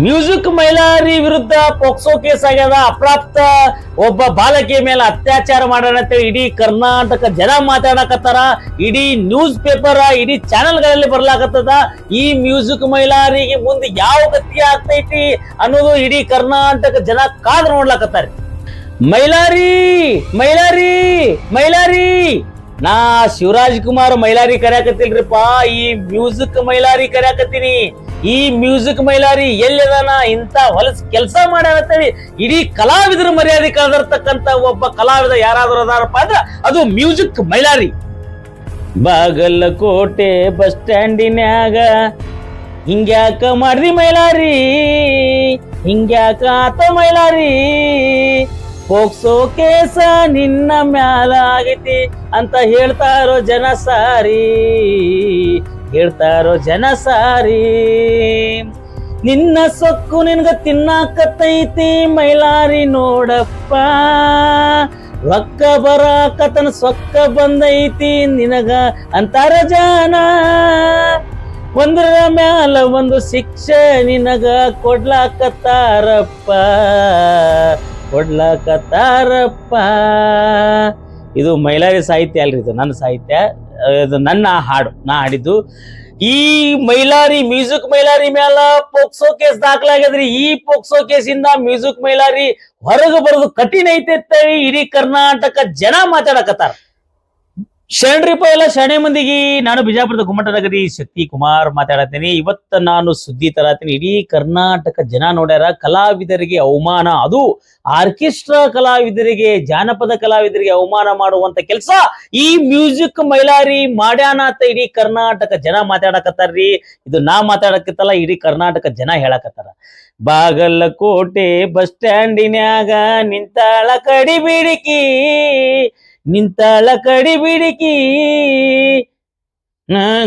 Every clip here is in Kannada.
ಮ್ಯೂಸಿಕ್ ಮೈಲಾರಿ ವಿರುದ್ಧ ಪೋಕ್ಸೋ ಕೇಸ್ ಆಗ್ಯದ. ಅಪ್ರಾಪ್ತ ಒಬ್ಬ ಬಾಲಕಿಯ ಮೇಲೆ ಅತ್ಯಾಚಾರ ಮಾಡೋಣ ಅಂತೇಳಿ ಇಡೀ ಕರ್ನಾಟಕ ಜನ ಮಾತಾಡಕತ್ತಾರ. ಇಡೀ ನ್ಯೂಸ್ ಪೇಪರ್, ಇಡೀ ಚಾನೆಲ್ ಗಳಲ್ಲಿ ಬರ್ಲಾಕತ್ತದ. ಈ ಮ್ಯೂಸಿಕ್ ಮೈಲಾರಿಗೆ ಮುಂದೆ ಯಾವ ಗತಿ ಆಗ್ತೈತಿ ಅನ್ನೋದು ಇಡೀ ಕರ್ನಾಟಕ ಜನ ಕಾದು ನೋಡ್ಲಾಕತ್ತಾರೆ. ಮೈಲಾರಿ ಮೈಲಾರಿ ಮೈಲಾರಿ ನಾ ಶಿವರಾಜ್ ಕುಮಾರ್ ಮೈಲಾರಿ ಕರ್ಯಾಕತ್ತಿಲ್ರಿಪ್ಪ, ಈ ಮ್ಯೂಸಿಕ್ ಮೈಲಾರಿ ಕರ್ಯಾಕತ್ತೀನಿ. ಈ ಮ್ಯೂಸಿಕ್ ಮೈಲಾರಿ ಎಲ್ಲದಾನ ಇಂತ ಹೊಲಸ್ ಕೆಲಸ ಮಾಡ್ಯಾನಂತೇಳಿ ಇಡೀ ಕಲಾವಿದರ ಮರ್ಯಾದೆ ಕಳೆದಿರ್ತಕ್ಕಂತ ಒಬ್ಬ ಕಲಾವಿದ ಯಾರಾದ್ರೂ ಅದಾರಪ್ಪ ಅಂದ್ರ ಅದು ಮ್ಯೂಸಿಕ್ ಮೈಲಾರಿ. ಬಾಗಲಕೋಟೆ ಬಸ್ ಸ್ಟ್ಯಾಂಡಿನ್ಯಾಗ ಹಿಂಗ್ಯಾಕ ಮಾಡ್ದಿ ಮೈಲಾರಿ, ಹಿಂಗ್ಯಾಕ ಆತ ಮೈಲಾರಿ, ಪೋಕ್ಸೋ ಕೇಸ ನಿನ್ನ ಮ್ಯಾಲ ಆಗೈತಿ ಅಂತ ಹೇಳ್ತಾರೋ ಜನ ಸಾರಿ, ಹೇಳ್ತಾರೋ ಜನ ಸಾರಿ. ನಿನ್ನ ಸೊಕ್ಕು ನಿನ್ಗ ತಿನ್ನಾಕತ್ತೈತಿ ಮೈಲಾರಿ ನೋಡಪ್ಪ, ರೊಕ್ಕ ಬರಾಕತನ ಸೊಕ್ಕ ಬಂದೈತಿ ನಿನಗ ಅಂತಾರ ಜನ. ಒಂದರ ಮ್ಯಾಲ ಒಂದು ಶಿಕ್ಷೆ ನಿನಗ ಕೊಡ್ಲಾಕತ್ತಾರಪ್ಪ, ಕೊಡ್ಲಾಕತ್ತಾರಪ್ಪ. ಇದು ಮೈಲಾರಿ ಸಾಹಿತ್ಯ ಅಲ್ರಿ, ಇದು ನನ್ನ ಸಾಹಿತ್ಯ, ಇದು ನನ್ನ ಹಾಡು, ನಾ ಹಾಡಿದ್ದು. ಈ ಮೈಲಾರಿ ಮ್ಯೂಸಿಕ್ ಮೈಲಾರಿ ಮ್ಯಾಲ ಪೋಕ್ಸೋ ಕೇಸ್ ದಾಖಲಾಗ್ಯದ್ರಿ. ಈ ಪೋಕ್ಸೋ ಕೇಸಿಂದ ಮ್ಯೂಸಿಕ್ ಮೈಲಾರಿ ಹೊರಗೆ ಬರೋದು ಕಠಿಣ ಐತೆ ಇಡೀ ಕರ್ನಾಟಕ ಜನ ಮಾತಾಡಕತ್ತಾರ. ಶರಣ್ರಿಪ ಎಲ್ಲ ಶರಣೆ ಮಂದಿಗೆ ನಾನು ಬಿಜಾಪುರದ ಗುಮ್ಮಟನಗರಿ ಶಕ್ತಿ ಕುಮಾರ್ ಮಾತಾಡತೀನಿ. ಇವತ್ತ ನಾನು ಸುದ್ದಿ ತರತೀನಿ. ಇಡೀ ಕರ್ನಾಟಕ ಜನ ನೋಡ್ಯಾರ. ಕಲಾವಿದರಿಗೆ ಅವಮಾನ, ಅದು ಆರ್ಕೆಸ್ಟ್ರಾ ಕಲಾವಿದರಿಗೆ, ಜಾನಪದ ಕಲಾವಿದರಿಗೆ ಅವಮಾನ ಮಾಡುವಂತ ಕೆಲಸ ಈ ಮ್ಯೂಸಿಕ್ ಮೈಲಾರಿ ಮಾಡ್ಯಾನ ಅಂತ ಇಡೀ ಕರ್ನಾಟಕ ಜನ ಮಾತಾಡಕತ್ತಾರ್ರಿ. ಇದು ನಾ ಮಾತಾಡಕತ್ತಲ್ಲ, ಇಡೀ ಕರ್ನಾಟಕ ಜನ ಹೇಳಕತ್ತಾರ. ಬಾಗಲಕೋಟೆ ಬಸ್ ಸ್ಟ್ಯಾಂಡಿನ್ಯಾಗ ನಿಂತಾಳ ಕಡಿಬಿಡಿಕಿ, ನಿಂತಾಳ ಕಡಿಬಿಡಿಕಿ,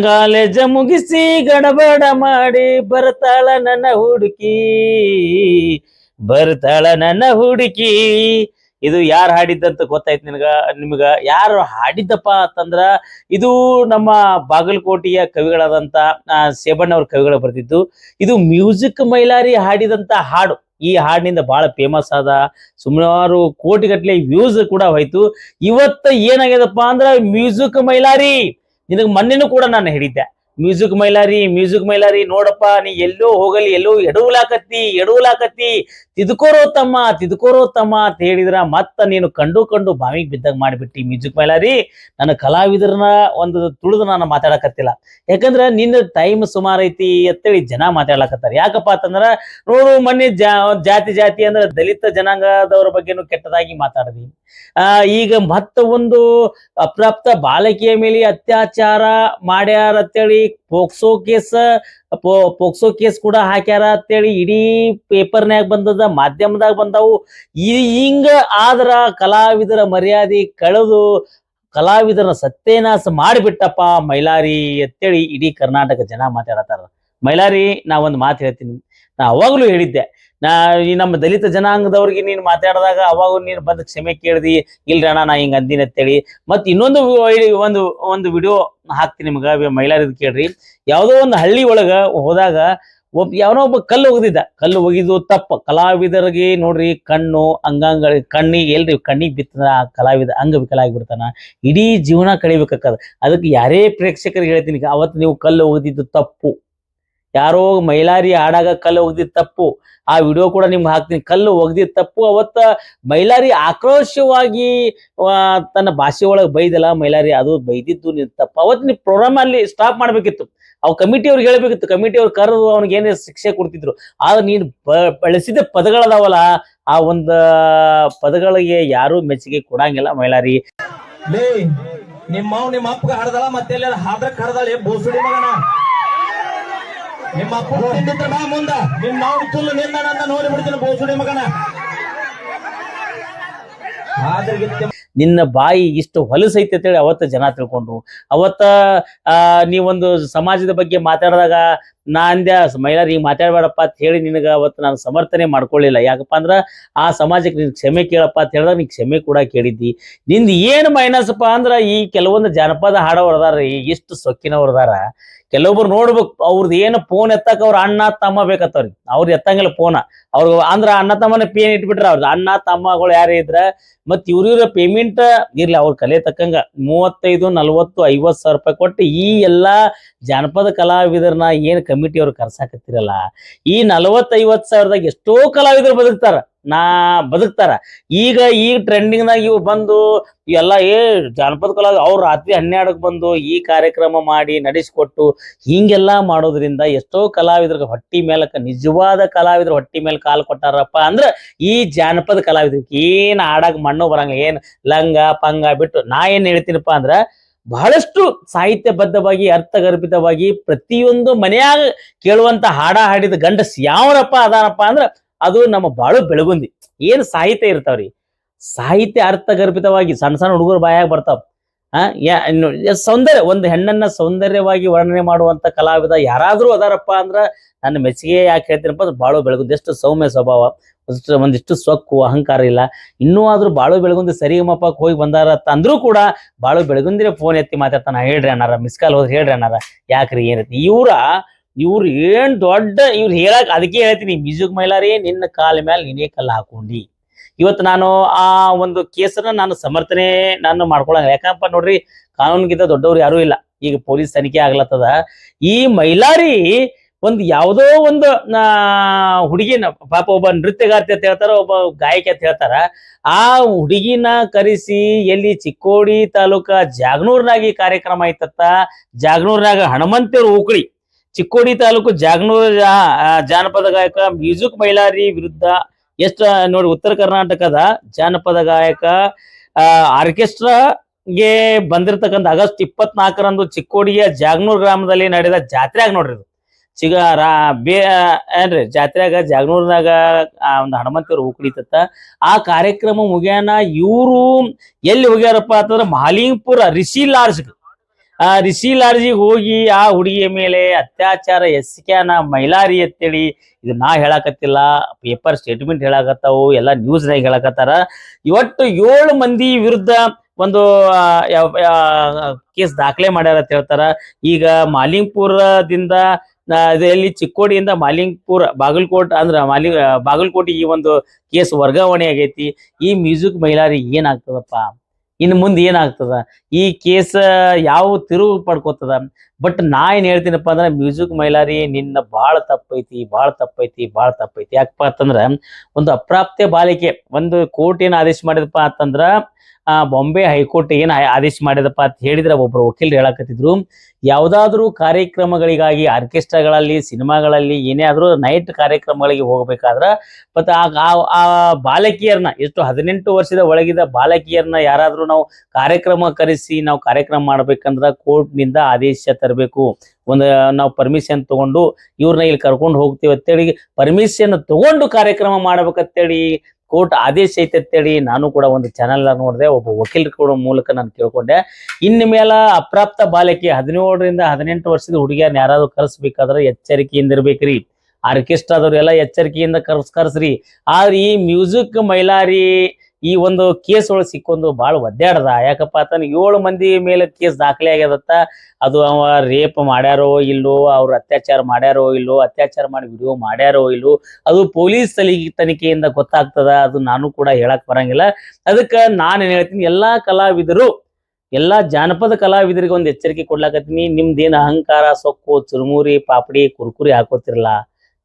ಕಾಲೇಜ ಮುಗಿಸಿ ಗಡಬಡ ಮಾಡಿ ಬರ್ತಾಳ ನನ್ನ ಹುಡುಕಿ, ಬರ್ತಾಳ ನನ್ನ ಹುಡುಕಿ. ಇದು ಯಾರು ಹಾಡಿದ್ದಂತ ಗೊತ್ತಾಯ್ತು ನಿಮ್ಗ ಯಾರು ಹಾಡಿದ್ದಪ್ಪ ಅಂತಂದ್ರ ಇದು ನಮ್ಮ ಬಾಗಲಕೋಟೆಯ ಕವಿಗಳಾದಂತ ಸೇಬಣ್ಣವ್ರ ಕವಿಗಳು ಬರ್ತಿದ್ದು. ಇದು ಮ್ಯೂಸಿಕ್ ಮೈಲಾರಿ ಹಾಡಿದಂತ ಹಾಡು. ಈ ಹಾಡಿನಿಂದ ಬಹಳ ಫೇಮಸ್ ಆದ, ಸುಮಾರು ಕೋಟಿಗಟ್ಟಲೆ ವ್ಯೂಸ್ ಕೂಡ ಹೋಯ್ತು. ಇವತ್ತ ಏನಾಗ್ಯದಪ್ಪ ಅಂದ್ರ ಮ್ಯೂಸಿಕ್ ಮೈಲಾರಿ ನಿನಗೆ ಮೊನ್ನೆನೂ ಕೂಡ ನಾನು ಹೇಳಿದ್ದೆ, ಮ್ಯೂಸಿಕ್ ಮೈಲಾರಿ ಮ್ಯೂಸಿಕ್ ಮೈಲಾರಿ ನೋಡಪ್ಪ, ನೀ ಎಲ್ಲೋ ಹೋಗಲಿ, ಎಲ್ಲೋ ಎಡವುಲಾಕತ್ತಿ, ತಿದ್ಕೋರೋ ತಮ್ಮ ಅಂತ ಹೇಳಿದ್ರ ಮತ್ತ ನೀನು ಕಂಡು ಬಾವಿಗೆ ಬಿದ್ದಾಗ ಮಾಡಿಬಿಟ್ಟಿ ಮ್ಯೂಸಿಕ್ ಮೈಲಾರಿ. ನನ್ನ ಕಲಾವಿದರನ್ನ ಒಂದು ತುಳಿದು ನಾನು ಮಾತಾಡಕತ್ತಿಲ್ಲ, ಯಾಕಂದ್ರ ನಿನ್ನ ಟೈಮ್ ಸುಮಾರು ಐತಿ ಅಂತೇಳಿ ಜನ ಮಾತಾಡ್ಲಕತ್ತಾರ. ಯಾಕಪ್ಪ ಅಂತಂದ್ರ ನೋಡು, ಮೊನ್ನೆ ಜಾತಿ ಅಂದ್ರೆ ದಲಿತ ಜನಾಂಗದವ್ರ ಬಗ್ಗೆನೂ ಕೆಟ್ಟದಾಗಿ ಮಾತಾಡದಿ. ಈಗ ಮತ್ತ ಒಂದು ಅಪ್ರಾಪ್ತ ಬಾಲಕಿಯ ಮೇಲೆ ಅತ್ಯಾಚಾರ ಮಾಡ್ಯಾರ ಅಂತೇಳಿ ಪೋಕ್ಸೋ ಕೇಸ್ ಕೂಡ ಹಾಕ್ಯಾರ ಅಂತೇಳಿ ಇಡೀ ಪೇಪರ್ನ್ಯಾಗ ಬಂದದ, ಮಾಧ್ಯಮದಾಗ ಬಂದವು. ಹಿಂಗ ಆದ್ರ ಕಲಾವಿದರ ಮರ್ಯಾದೆ ಕಳೆದು ಕಲಾವಿದರ ಸತ್ಯನಾಶ ಮಾಡಿಬಿಟ್ಟಪ್ಪ ಮೈಲಾರಿ ಅಂತೇಳಿ ಇಡೀ ಕರ್ನಾಟಕ ಜನ ಮಾತಾಡತಾರ. ಮೈಲಾರಿ, ನಾ ಒಂದು ಮಾತು ಹೇಳ್ತೀನಿ, ನಾ ಅವಾಗ್ಲೂ ಹೇಳಿದ್ದೆ, ಈ ನಮ್ಮ ದಲಿತ ಜನಾಂಗದವ್ರಿಗೆ ನೀನು ಮಾತಾಡಿದಾಗ ಅವಾಗ ನೀನು ಬಂದು ಕ್ಷಮೆ ಕೇಳ್ದಿ, ಇಲ್ರಿ ಅಣ್ಣ ನಾ ಹಿಂಗ ಅಂದಿನ ಅಂತೇಳಿ. ಮತ್ ಇನ್ನೊಂದು ಒಂದು ವಿಡಿಯೋ ಹಾಕ್ತೀನಿ ನಿಮ್ಗ, ಮೈಲಾರಿದ್ ಕೇಳ್ರಿ. ಯಾವ್ದೋ ಒಂದು ಹಳ್ಳಿ ಒಳಗ ಹೋದಾಗ ಯಾವನೋ ಒಬ್ಬ ಕಲ್ಲು ಒಗಿದು ತಪ್ಪ. ಕಲಾವಿದರಿಗೆ ನೋಡ್ರಿ, ಕಣ್ಣಿಗೆ ಎಲ್ರಿ ಕಣ್ಣಿಗೆ ಬಿತ್ತದ ಆ ಕಲಾವಿದ ಅಂಗವಿಕಲ ಆಗಿಬಿಡ್ತಾನ, ಇಡೀ ಜೀವನ ಕಳಿಬೇಕಾದ. ಅದಕ್ಕೆ ಯಾರೇ ಪ್ರೇಕ್ಷಕರಿಗೆ ಹೇಳ್ತೀನಿ, ಅವತ್ತು ನೀವು ಕಲ್ಲು ಒಗದಿದ್ದು ತಪ್ಪು. ಯಾರೋ ಮೈಲಾರಿ ಆಡಾಗ ಕಲ್ಲು ಒಗ್ದಿದ್ ತಪ್ಪು. ಆ ವಿಡಿಯೋ ಕೂಡ ನಿಮ್ಗೆ ಹಾಕ್ತೀನಿ. ಕಲ್ಲು ಒಗ್ದಿದ್ ತಪ್ಪು. ಅವತ್ತ ಮೈಲಾರಿ ಆಕ್ರೋಶವಾಗಿ ತನ್ನ ಭಾಷೆ ಒಳಗೆ ಬೈದಲ್ಲ ಮೈಲಾರಿ, ಅದು ಬೈದಿದ್ದು ನಿನ್ ತಪ್ಪು. ಅವತ್ತು ನೀವು ಪ್ರೋಗ್ರಾಮ್ ಅಲ್ಲಿ ಸ್ಟಾಪ್ ಮಾಡ್ಬೇಕಿತ್ತು. ಅವ್ ಕಮಿಟಿಯವ್ರಿಗೆ ಹೇಳ್ಬೇಕಿತ್ತು, ಕಮಿಟಿಯವ್ರು ಕರೆದು ಅವ್ನಿಗೆ ಏನೇ ಶಿಕ್ಷೆ ಕೊಡ್ತಿದ್ರು. ಆದ್ರೆ ನೀನು ಬಳಸಿದ ಪದಗಳದಾವಲ್ಲ, ಆ ಒಂದು ಪದಗಳಿಗೆ ಯಾರು ಮೆಚ್ಚುಗೆ ಕೊಡಂಗಿಲ್ಲ ಮೈಲಾರಿ. ನಿಮ್ಮ ಅಪ್ಪಗ ಹಡ್ದಳ ಮತ್ತೆ ಹಾಡ್ರಕ್ ಹಡ್ದಾಳೆ ಬೋಸುಡಿ ಮಗನ. ನಿಮ್ಮ ಅಪ್ಪ ತಿಂದಿದ್ರ ಬಾ ಮುಂದ, ನಿಮ್ ನಾವು ತುಲ್ಲು ನಿನ್ನ ನನ್ನ ನೋಡಿ ಬಿಡ್ತೀನಿ ಬೋಸುಡಿ ಮಗನ. ನಿನ್ನ ಬಾಯಿ ಇಷ್ಟು ಹೊಲಸೈತೆ ಅಂತೇಳಿ ಅವತ್ತ ಜನ ತಿಳ್ಕೊಂಡ್ರು. ಅವತ್ತ ನೀವೊಂದು ಸಮಾಜದ ಬಗ್ಗೆ ಮಾತಾಡಿದಾಗ ನಾ ಅಂದ್ಯ, ಮೈಲಾರಿ ಮಾತಾಡ್ಬೇಡಪ್ಪ ಅಂತ ಹೇಳಿ ನಿನಗ ಅವತ್ತು ನಾನು ಸಮರ್ಥನೆ ಮಾಡ್ಕೊಳ್ಳಿಲ್ಲ. ಯಾಕಪ್ಪ ಅಂದ್ರ ಆ ಸಮಾಜಕ್ಕೆ ನೀನ್ ಕ್ಷಮೆ ಕೇಳಪ್ಪ ಅಂತ ಹೇಳಿದಾಗ ನೀ ಕ್ಷಮೆ ಕೂಡ ಕೇಳಿದ್ದಿ. ನಿಂದ ಏನು ಮೈನಸ್ಪ್ಪ ಅಂದ್ರ ಈ ಕೆಲವೊಂದು ಜಾನಪದ ಹಾಡೋರ್ದಾರ, ಎಷ್ಟು ಸೊಕ್ಕಿನವ್ರದಾರ, ಕೆಲವೊಬ್ರು ನೋಡ್ಬೇಕು ಅವ್ರದ್ದು ಏನು ಫೋನ್ ಎತ್ತಕ್ ಅವ್ರ ಅಣ್ಣ ತಮ್ಮ ಬೇಕತ್ತವ್ರಿ, ಅವ್ರು ಎತ್ತಂಗಿಲ್ಲ ಫೋನ್. ಅವ್ರ ಅಂದ್ರ ಅಣ್ಣ ತಮ್ಮನ ಪೇನ್ ಇಟ್ಬಿಟ್ರ ಅವ್ರದ್ದು ಅಣ್ಣ ತಮ್ಮಗಳು ಯಾರೇ ಇದ್ರ ಮತ್ ಇವ್ರ ಪೇಮೆಂಟ್ ಇರ್ಲಿ ಅವ್ರ ಕಲೆ ತಕ್ಕಂಗ 35, 40, 50 ಸಾವಿರ ರೂಪಾಯಿ ಕೊಟ್ಟು ಈ ಎಲ್ಲಾ ಜಾನಪದ ಕಲಾವಿದರನ್ನ ಏನ್ ಕಮಿಟಿ ಅವ್ರು ಕರ್ಸಾಕತ್ತಿರಲ್ಲ, ಈ 40-50 ಸಾವಿರದಾಗ ಎಷ್ಟೋ ಕಲಾವಿದರು ಬದುಕ್ತಾರ. ಈಗ ಟ್ರೆಂಡಿಂಗ್ ನಾಗ ಇವು ಬಂದು ಎಲ್ಲ ಜಾನಪದ ಕಲಾವಿದ ಅವ್ರು ರಾತ್ರಿ 12ಕ್ಕೆ ಬಂದು ಈ ಕಾರ್ಯಕ್ರಮ ಮಾಡಿ ನಡೆಸಿಕೊಟ್ಟು ಹಿಂಗೆಲ್ಲಾ ಮಾಡೋದ್ರಿಂದ ಎಷ್ಟೋ ಕಲಾವಿದ್ರ ಹೊಟ್ಟಿ ಮೇಲಕ್ಕ, ನಿಜವಾದ ಕಲಾವಿದ್ರ ಹೊಟ್ಟಿ ಮೇಲೆ ಕಾಲು ಕೊಟ್ಟಾರಪ್ಪ ಅಂದ್ರ ಈ ಜಾನಪದ ಕಲಾವಿದ್ರಿಗೆ ಏನ್ ಆಡಾಗ ಮಣ್ಣು ಬರಂಗ, ಏನ್ ಲಂಗ ಪಂಗ ಬಿಟ್ಟು. ನಾ ಏನ್ ಹೇಳ್ತೀನಪ್ಪಾ ಅಂದ್ರ ಬಹಳಷ್ಟು ಸಾಹಿತ್ಯಬದ್ಧವಾಗಿ ಅರ್ಥಗರ್ಭಿತವಾಗಿ ಪ್ರತಿಯೊಂದು ಮನೆಯಾಗ ಕೇಳುವಂತ ಹಾಡಿದ ಗಂಡಸ್ ಯಾವನಪ್ಪ ಅದಾನಪ್ಪ ಅಂದ್ರ ಅದು ನಮ್ಮ ಬಾಳು ಬೆಳಗುಂದಿ. ಏನ್ ಸಾಹಿತ್ಯ ಇರ್ತಾವ್ರಿ, ಸಾಹಿತ್ಯ ಅರ್ಥಗರ್ಭಿತವಾಗಿ ಸಣ್ಣ ಸಣ್ಣ ಹುಡುಗರು ಬಾಯಾಗ ಬರ್ತಾವ. ಸೌಂದರ್ಯ, ಒಂದು ಹೆಣ್ಣನ್ನ ಸೌಂದರ್ಯವಾಗಿ ವರ್ಣನೆ ಮಾಡುವಂತ ಕಲಾವಿದ ಯಾರಾದ್ರೂ ಅದಾರಪ್ಪ ಅಂದ್ರ ನನ್ನ ಮೆಚ್ಚುಗೆ ಯಾಕೆ ಹೇಳ್ತೀನಪ್ಪ ಅಂದ್ರೆ ಬಾಳು ಬೆಳಗುಂದಿ. ಎಷ್ಟು ಸೌಮ್ಯ ಸ್ವಭಾವ, ಒಂದಿಷ್ಟು ಸೊಕ್ಕು ಅಹಂಕಾರ ಇಲ್ಲ. ಇನ್ನೂ ಆದ್ರೂ ಬಾಳು ಬೆಳಗುಂದಿ ಸರಿಗಮಪಕ್ಕೆ ಹೋಗಿ ಬಂದಾರ ಅಂದ್ರೂ ಕೂಡ ಬಾಳು ಬೆಳಗುಂದಿನೇ ಫೋನ್ ಎತ್ತಿ ಮಾತಾಡ್ತಾನ, ಹೇಳ್ರಿ ಅಣ್ಣಾರ ಮಿಸ್ ಕಾಲ್ ಹೋದ್ರೆ ಹೇಳ್ರಿ ಅಣ್ಣಾರ ಯಾಕ್ರಿ ಏನೈತಿ. ಇವ್ರು ಏನ್ ದೊಡ್ಡ ಇವ್ರು ಹೇಳಕ್, ಅದಕ್ಕೆ ಹೇಳ್ತೀನಿ ಮ್ಯೂಸಿಕ್ ಮೈಲಾರಿ ನಿನ್ನ ಕಾಲ ಮೇಲೆ ನೀನೇ ಕಲ್ಲ ಹಾಕೊಂಡಿ. ಇವತ್ತು ನಾನು ಆ ಒಂದು ಕೇಸನ್ನ ನಾನು ಸಮರ್ಥನೆ ಮಾಡ್ಕೊಳಂಗ. ಯಾಕಪ್ಪ ನೋಡ್ರಿ, ಕಾನೂನಿಗಿಂತ ದೊಡ್ಡವ್ರು ಯಾರು ಇಲ್ಲ. ಈಗ ಪೊಲೀಸ್ ತನಿಖೆ ಆಗ್ಲತ್ತದ. ಈ ಮೈಲಾರಿ ಒಂದು ಯಾವುದೋ ಒಂದು ಹುಡುಗಿನ ಪಾಪ ಒಬ್ಬ ನೃತ್ಯಗಾರ್ತಿ ಅಂತ ಹೇಳ್ತಾರ, ಒಬ್ಬ ಗಾಯಕಿ ಅಂತ ಹೇಳ್ತಾರ. ಆ ಹುಡುಗಿನ ಕರೆಸಿ ಎಲ್ಲಿ ಚಿಕ್ಕೋಡಿ ತಾಲೂಕ ಜಾಗನೂರ್ನಾಗ ಈ ಕಾರ್ಯಕ್ರಮ ಐತತ್ತ. ಜಾಗನೂರ್ನಾಗ ಹನುಮಂತೇವ್ರ ಉಕ್ಳಿ, ಚಿಕ್ಕೋಡಿ ತಾಲೂಕು ಜಾಗನೂರ್ ಜಾನಪದ ಗಾಯಕ ಮ್ಯೂಸಿಕ್ ಮೈಲಾರಿ ವಿರುದ್ಧ ಎಷ್ಟ ನೋಡಿ, ಉತ್ತರ ಕರ್ನಾಟಕದ ಜಾನಪದ ಗಾಯಕ ಆರ್ಕೆಸ್ಟ್ರಾಗೆ ಬಂದಿರತಕ್ಕಂಥ ಆಗಸ್ಟ್ 24ರಂದು ಚಿಕ್ಕೋಡಿಯ ಜಾಗನೂರ್ ಗ್ರಾಮದಲ್ಲಿ ನಡೆದ ಜಾತ್ರೆಯಾಗ ನೋಡ್ರಿ ಇದು ಏನ್ರಿ ಜಾತ್ರೆಯಾಗ ಜಾಗನೂರ್ನಾಗ ಒಂದು ಹನುಮಂತೇವ್ರ ಉಕ್ಳಿತತ್ತ. ಆ ಕಾರ್ಯಕ್ರಮ ಮುಗ್ಯಾನ ಇವ್ರು ಎಲ್ಲಿ ಹೋಗ್ಯಾರಪ್ಪ ಅಂತಂದ್ರ ಮಾಲಿಂಗ್ಪುರ ರಿಷಿ ಲಾಡ್ಜಿಗೆ ಹೋಗಿ ಆ ಹುಡುಗಿಯ ಮೇಲೆ ಅತ್ಯಾಚಾರ ಎಸ್ಕ್ಯಾನ ಮೈಲಾರಿ ಅಂತೇಳಿ, ಇದು ನಾ ಹೇಳಕತ್ತಿಲ್ಲ, ಪೇಪರ್ ಸ್ಟೇಟ್ಮೆಂಟ್ ಹೇಳಕತ್ತಾವು, ಎಲ್ಲ ನ್ಯೂಸ್ನಾಗ ಹೇಳಕತ್ತಾರ. ಇವತ್ತು 7 ಮಂದಿ ವಿರುದ್ಧ ಒಂದು ಕೇಸ್ ದಾಖಲೆ ಮಾಡ್ಯಾರ ಅಂತ ಹೇಳ್ತಾರ. ಈಗ ಮಾಲಿಂಗ್ಪುರದಿಂದ ಎಲ್ಲಿ ಚಿಕ್ಕೋಡಿಯಿಂದ ಮಾಲಿಂಗ್ಪುರ ಬಾಗಲಕೋಟೆ ಈ ಒಂದು ಕೇಸ್ ವರ್ಗಾವಣೆ ಆಗೈತಿ. ಈ ಮ್ಯೂಸಿಕ್ ಮೈಲಾರಿ ಏನಾಗ್ತದಪ್ಪ, ಇನ್ನು ಮುಂದೆ ಏನಾಗ್ತದ, ಈ ಕೇಸ್ ಯಾವ ತಿರುವು ಪಡ್ಕೋತದ. ಬಟ್ ನಾ ಏನ್ ಹೇಳ್ತೀನಪ್ಪ ಅಂದ್ರೆ ಮ್ಯೂಸಿಕ್ ಮೈಲಾರಿ ನಿನ್ನ ಬಾಳ ತಪ್ಪೈತಿ. ಯಾಕಪ್ಪ ಅಂತಂದ್ರ ಒಂದು ಅಪ್ರಾಪ್ತ ಬಾಲಿಕೆ ಒಂದು ಕೋರ್ಟ್ ಏನ್ ಆದೇಶ ಮಾಡಿದಪ್ಪ ಅಂತಂದ್ರ ಬಾಂಬೆ ಹೈಕೋರ್ಟ್ ಏನ್ ಆದೇಶ ಮಾಡಿದಪ್ಪ ಅಂತ ಹೇಳಿದ್ರೆ ಒಬ್ರು ವಕೀಲರು ಹೇಳಕತ್ತಿದ್ರು, ಯಾವ್ದಾದ್ರು ಕಾರ್ಯಕ್ರಮಗಳಿಗಾಗಿ ಆರ್ಕೆಸ್ಟ್ರಾಗಳಲ್ಲಿ, ಸಿನಿಮಾಗಳಲ್ಲಿ, ಏನೇ ಆದ್ರೂ ನೈಟ್ ಕಾರ್ಯಕ್ರಮಗಳಿಗೆ ಹೋಗ್ಬೇಕಾದ್ರ ಮತ್ತೆ ಆ ಬಾಲಕಿಯರ್ನ, ಎಷ್ಟು 18 ವರ್ಷದ ಒಳಗಿದ ಬಾಲಕಿಯರ್ನ ಯಾರಾದ್ರೂ ನಾವು ಕಾರ್ಯಕ್ರಮ ಕರೆಸಿ ನಾವು ಕಾರ್ಯಕ್ರಮ ಮಾಡ್ಬೇಕಂದ್ರ ಕೋರ್ಟ್ ನಿಂದ ಆದೇಶ ತರಬೇಕು. ನಾವು ಪರ್ಮಿಷನ್ ತಗೊಂಡು ಇವ್ರನ್ನ ಇಲ್ಲಿ ಕರ್ಕೊಂಡು ಹೋಗ್ತೀವಿ ಅಂತೇಳಿ ಪರ್ಮಿಷನ್ ತಗೊಂಡು ಕಾರ್ಯಕ್ರಮ ಮಾಡ್ಬೇಕಂತೇಳಿ ಕೋರ್ಟ್ ಆದೇಶ ಐತೆ ಅಂತೇಳಿ ನಾನು ಕೂಡ ಒಂದು ಚಾನೆಲ್ ನೋಡಿದೆ, ಒಬ್ಬ ವಕೀಲರ ಕೂಡ ಮೂಲಕ ನಾನು ಕೇಳ್ಕೊಂಡೆ. ಇನ್ನು ಮೇಲ ಅಪ್ರಾಪ್ತ ಬಾಲಕಿ 17ರಿಂದ 18 ವರ್ಷದ ಹುಡುಗಿಯರ್ನ ಯಾರಾದ್ರೂ ಕರ್ಸ್ಬೇಕಾದ್ರೆ ಎಚ್ಚರಿಕೆಯಿಂದ ಇರ್ಬೇಕ್ರಿ. ಆರ್ಕೆಸ್ಟ್ರಾದವ್ರು ಎಲ್ಲ ಎಚ್ಚರಿಕೆಯಿಂದ ಕರ್ಸ್ರಿ. ಆದ್ರೆ ಈ ಮ್ಯೂಸಿಕ್ ಮೈಲಾರಿ ಈ ಒಂದು ಕೇಸ್ ಒಳಗೆ ಸಿಕ್ಕೊಂದು ಬಾಳ ಒದ್ದಾಡ್ದ. ಯಾಕಪ್ಪ ಅಂತಂದ್ರೆ 7 ಮಂದಿ ಮೇಲೆ ಕೇಸ್ ದಾಖಲೆ ಆಗ್ಯದತ್ತ. ಅದು ಅವ ರೇಪ್ ಮಾಡ್ಯಾರೋ ಇಲ್ಲೋ, ಅವ್ರು ಅತ್ಯಾಚಾರ ಮಾಡ್ಯಾರೋ ಇಲ್ಲೋ, ಅತ್ಯಾಚಾರ ಮಾಡಿ ವಿಡಿಯೋ ಮಾಡ್ಯಾರೋ ಇಲ್ಲೋ, ಅದು ಪೊಲೀಸ್ ತನಿಖೆಯಿಂದ ಗೊತ್ತಾಗ್ತದ. ಅದು ನಾನು ಕೂಡ ಹೇಳಕ್ ಬರಂಗಿಲ್ಲ. ಅದಕ್ಕೆ ನಾನು ಹೇಳ್ತೀನಿ, ಎಲ್ಲಾ ಜಾನಪದ ಕಲಾವಿದರಿಗೆ ಒಂದು ಎಚ್ಚರಿಕೆ ಕೊಡ್ಲಾಕತ್ತೀನಿ. ನಿಮ್ದೇನು ಅಹಂಕಾರ, ಸೊಕ್ಕು, ಚುರುಮುರಿ, ಪಾಪಡಿ, ಕುರ್ಕುರಿ ಹಾಕೋತಿರಲ್ಲ,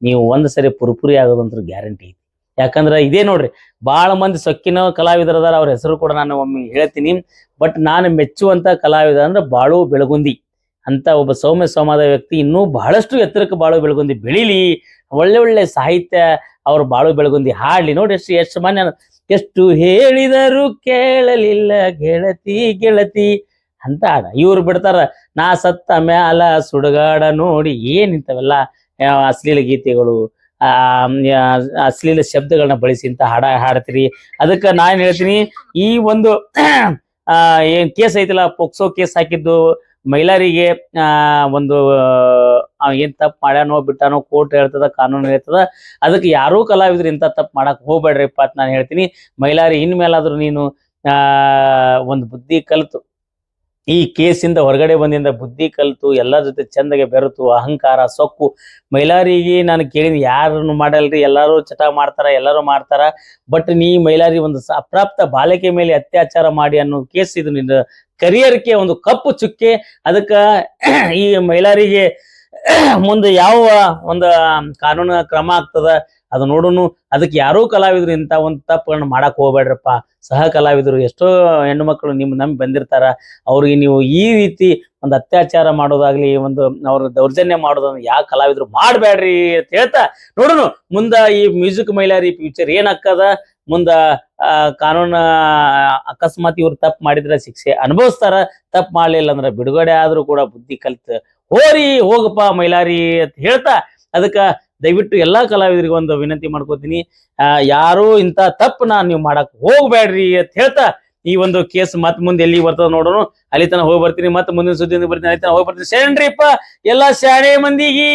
ನೀವು ಒಂದ್ ಸರಿ ಪುರ್ಪುರಿ ಆಗೋದಂತ ಗ್ಯಾರಂಟಿ. ಯಾಕಂದ್ರ ಇದೇ ನೋಡ್ರಿ, ಬಹಳ ಮಂದಿ ಸೊಕ್ಕಿನ ಕಲಾವಿದರದಾರ, ಅವ್ರ ಹೆಸರು ಕೂಡ ನಾನು ಒಮ್ಮೆ ಹೇಳ್ತೀನಿ. ಬಟ್ ನಾನು ಮೆಚ್ಚುವಂತ ಕಲಾವಿದ ಅಂದ್ರೆ ಬಾಳು ಬೆಳಗುಂದಿ ಅಂತ ಒಬ್ಬ ಸೌಮ್ಯ ಸಮಾಜ ವ್ಯಕ್ತಿ. ಇನ್ನೂ ಬಹಳಷ್ಟು ಎತ್ತರಕ್ಕೆ ಬಾಳು ಬೆಳಗುಂದಿ ಬೆಳಿಲಿ, ಒಳ್ಳೆ ಸಾಹಿತ್ಯ ಅವ್ರು ಬಾಳು ಬೆಳಗುಂದಿ ಹಾಡ್ಲಿ. ನೋಡಿ ಎಷ್ಟು ಮಾನ್ಯ, ಎಷ್ಟು ಹೇಳಿದರು ಕೇಳಲಿಲ್ಲ ಗೆಳತಿ ಅಂತ ಆಡ. ಇವ್ರು ಬಿಡ್ತಾರ, ನಾ ಸತ್ತ ಮ್ಯಾಲ ಸುಡುಗಾಡ ನೋಡಿ, ಏನಿಂತವೆಲ್ಲ ಅಶ್ಲೀಲ ಗೀತೆಗಳು, ಅಶ್ಲೀಲ ಶಬ್ದಗಳನ್ನ ಬಳಸಿ ಅಂತ ಹಾಡ್ತೀರಿ. ಅದಕ್ಕೆ ನಾನು ಹೇಳ್ತೀನಿ, ಈ ಒಂದು ಏನ್ ಕೇಸ್ ಐತಿಲ್ಲ, ಪೋಕ್ಸೋ ಕೇಸ್ ಹಾಕಿದ್ದು ಮೈಲಾರಿಗೆ ಒಂದು ಏನ್ ತಪ್ಪು ಮಾಡ್ಯಾನೋ ಬಿಟ್ಟಾನೋ ಕೋರ್ಟ್ ಹೇಳ್ತದ, ಕಾನೂನು ಹೇಳ್ತದ. ಅದಕ್ಕೆ ಯಾರೂ ಕಲಾವಿದ್ರು ಇಂಥ ತಪ್ಪು ಮಾಡಕ್ ಹೋಗ್ಬೇಡ್ರಿಪ್ಪ ಅಂತ ನಾನು ಹೇಳ್ತೀನಿ. ಮೈಲಾರಿ ಇನ್ಮೇಲಾದ್ರೂ ನೀನು ಒಂದು ಬುದ್ಧಿ ಕಲಿತು ಈ ಕೇಸಿಂದ ಹೊರಗಡೆ ಬಂದಿಂದ ಬುದ್ಧಿ ಕಲಿತು ಎಲ್ಲರ ಜೊತೆ ಚಂದಗೆ ಬೆರೆತು ಅಹಂಕಾರ ಸೊಕ್ಕು ಮೈಲಾರಿಗೆ ನಾನು ಕೇಳಿದ ಯಾರನ್ನು ಮಾಡಲ್ರಿ, ಎಲ್ಲರೂ ಚಟ ಮಾಡ್ತಾರ, ಎಲ್ಲರೂ ಮಾಡ್ತಾರ, ಬಟ್ ನೀ ಮೈಲಾರಿ ಒಂದು ಅಪ್ರಾಪ್ತ ಬಾಲಕಿ ಮೇಲೆ ಅತ್ಯಾಚಾರ ಮಾಡಿ ಅನ್ನೋ ಕೇಸ್ ಇದು ನಿನ್ನ ಕರಿಯರ್ಗೆ ಒಂದು ಕಪ್ಪು ಚುಕ್ಕೆ. ಅದಕ್ಕ ಈ ಮೈಲಾರಿಗೆ ಮುಂದೆ ಯಾವ ಒಂದು ಕಾನೂನು ಕ್ರಮ ಆಗ್ತದ ಅದು ನೋಡೋನು. ಅದಕ್ಕೆ ಯಾರೂ ಕಲಾವಿದ್ರು ಇಂಥ ಒಂದು ತಪ್ಪುಗಳನ್ನ ಮಾಡಕ್ ಹೋಗ್ಬೇಡ್ರಪ್ಪ. ಸಹ ಕಲಾವಿದರು ಎಷ್ಟೋ ಹೆಣ್ಣು ಮಕ್ಕಳು ನಿಮ್ ನಂಬಿ ಬಂದಿರ್ತಾರ, ಅವ್ರಿಗೆ ನೀವು ಈ ರೀತಿ ಒಂದು ಅತ್ಯಾಚಾರ ಮಾಡೋದಾಗ್ಲಿ, ಒಂದು ಅವ್ರ ದೌರ್ಜನ್ಯ ಮಾಡೋದನ್ನ ಯಾವ ಕಲಾವಿದ್ರು ಮಾಡ್ಬೇಡ್ರಿ ಅಂತ ಹೇಳ್ತಾ ನೋಡೋನು ಮುಂದ ಈ ಮ್ಯೂಸಿಕ್ ಮೈಲಾರಿ ಫ್ಯೂಚರ್ ಏನಾಗ್ತದ. ಮುಂದ ಕಾನೂನ ಅಕಸ್ಮಾತ್ ಇವ್ರು ತಪ್ಪು ಮಾಡಿದ್ರೆ ಶಿಕ್ಷೆ ಅನುಭವಿಸ್ತಾರ, ತಪ್ಪು ಮಾಡ್ಲಿಲ್ಲ ಅಂದ್ರೆ ಬಿಡುಗಡೆ ಆದ್ರೂ ಕೂಡ ಬುದ್ಧಿ ಕಲ್ತ್ ಹೋಗಪ್ಪ ಮೈಲಾರಿ ಅಂತ ಹೇಳ್ತಾ, ಅದಕ್ಕ ದಯವಿಟ್ಟು ಎಲ್ಲಾ ಕಲಾವಿದರಿಗೆ ಒಂದು ವಿನಂತಿ ಮಾಡ್ಕೋತೀನಿ, ಯಾರು ಇಂತ ತಪ್ಪನ ನೀವು ಮಾಡಕ್ ಹೋಗ್ಬೇಡ್ರಿ ಅಂತ ಹೇಳ್ತಾ ಈ ಒಂದು ಕೇಸ್ ಮತ್ ಮುಂದೆ ಎಲ್ಲಿ ಬರ್ತದ ನೋಡೋಣ. ಅಲ್ಲಿ ತನ ಹೋಗಿ ಬರ್ತೀನಿ, ಮತ್ತೆ ಮುಂದಿನ ಸುದ್ದಿ ಬರ್ತೀನಿ, ಅಲ್ಲಿ ತನ ಹೋಗಿ ಬರ್ತೀನಿ. ಶರಣ್ರಿಪ್ಪ ಎಲ್ಲಾ ಶಾಣೆ ಮಂದಿಗೆ.